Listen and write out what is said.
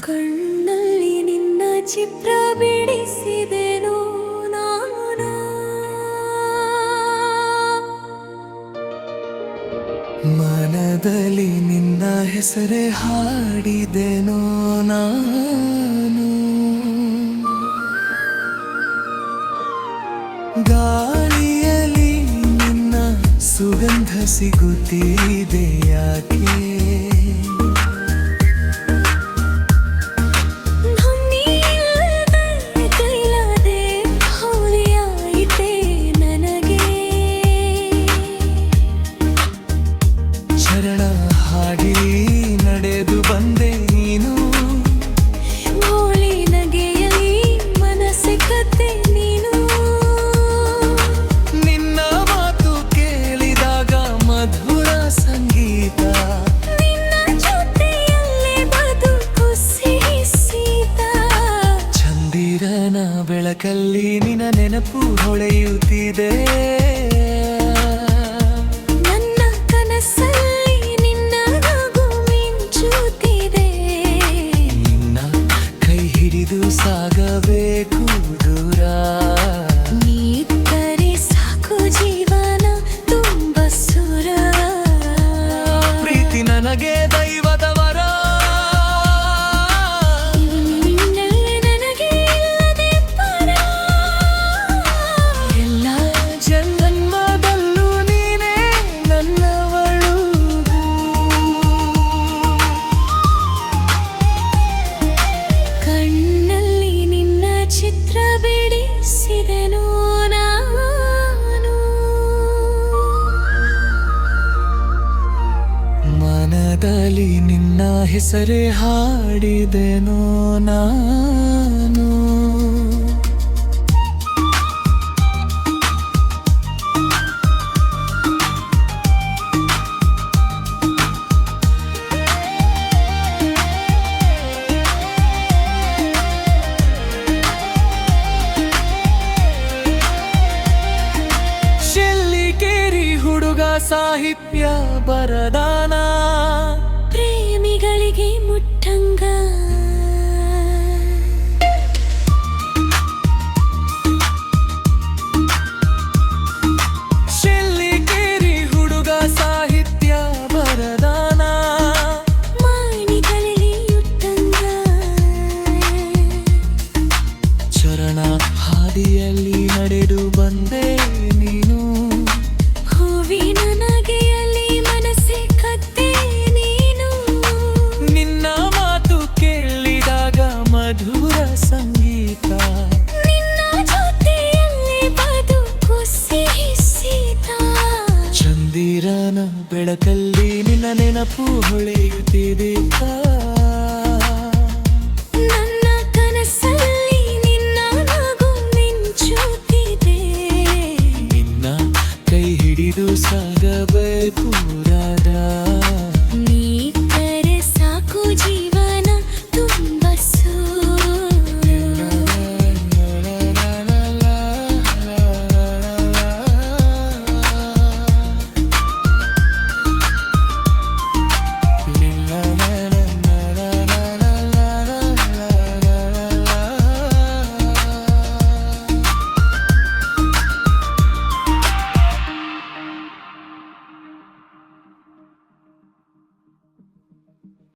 ಕಣ್ಣಲ್ಲಿ ನಿನ್ನ ಚಿತ್ರ ಬಿಡಿಸಿದೆನೋ ನಾನು, ಮನದಲ್ಲಿ ನಿನ್ನ ಹೆಸರೇ ಹಾಡಿದೆನೋ ನಾನು. ಗಾಳಿಯಲ್ಲಿ ನಿನ್ನ ಸುಗಂಧ ಸಿಗುತ್ತಿದೆ ಯಾಕೆ? ಶರಣ ಹಾಡಿ ನಡೆದು ಬಂದೆ ನೀನು, ಗೋಳಿ ನಗೆಯಲಿ ಮನಸ್ಸೆ ಕತ್ತೆ ನೀನು. ನಿನ್ನ ಮಾತು ಕೇಳಿದಾಗ ಮಧುರ ಸಂಗೀತ, ನಿನ್ನ ಜೊತೆಯಲ್ಲೇ ಬದುಕು ಸಿಹಿ ಸೀತ. ಚಂದಿರನ ಬೆಳಕಲ್ಲಿ ನಿನ್ನ ನೆನಪು ಹೊಳೆಯುತ್ತಿದೆ. ಸಾಗಬೇಕು ದೂರ, ನೀತ್ತರೆ ಸಾಕು ಜೀವನ ತುಂಬ ಸುರ. ಪ್ರೀತಿ ನನಗೆ ದೈವದ ವರ, ನನಗೆ ಇಲ್ಲದೆ ಪರ. ಎಲ್ಲ ಜನ್ಮದಲ್ಲೂ ನೀನೇ ನನ್ನವಳು. ಚಿತ್ರ ಬಿಡಿಸಿದೆನೋ ನಾನು, ಮನದಲ್ಲಿ ನಿನ್ನ ಹೆಸರೇ ಹಾಡಿದೆನೋ ನಾನು. ಸಾಹಿತ್ಯ ಬರದಾನ, ಪ್ರೇಮಿಗಳಿಗೆ ಮುಟ್ಟಂಗ. ಶೆಲ್ಲಿಕೇರಿ ಹುಡುಗ ಸಾಹಿತ್ಯ ಬರದಾನ, ಮಾಣಿಗಳಿಗೆ ಮುಟ್ಟಂಗ. ಚರಣ ಹಾದಿಯಲ್ಲಿ ನಡೆದು ಬಂದೆ ನೀನು, ಹೂವಿನ ನಗೆಯಲ್ಲಿ ಮನಸ್ಸೆ ಕತ್ತೆ ನೀನು. ನಿನ್ನ ಮಾತು ಕೇಳಿದಾಗ ಮಧುರ ಸಂಗೀತ, ನಿನ್ನ ಜೊತೆಯಲ್ಲಿ ಬದುಕು ಸಿಹಿ ಸೀತ. ಚಂದಿರನ ಬೆಳಕಲ್ಲಿ ನಿನ್ನ ನೆನಪು ಹೊಳೆಯುತ್ತಿದೆ.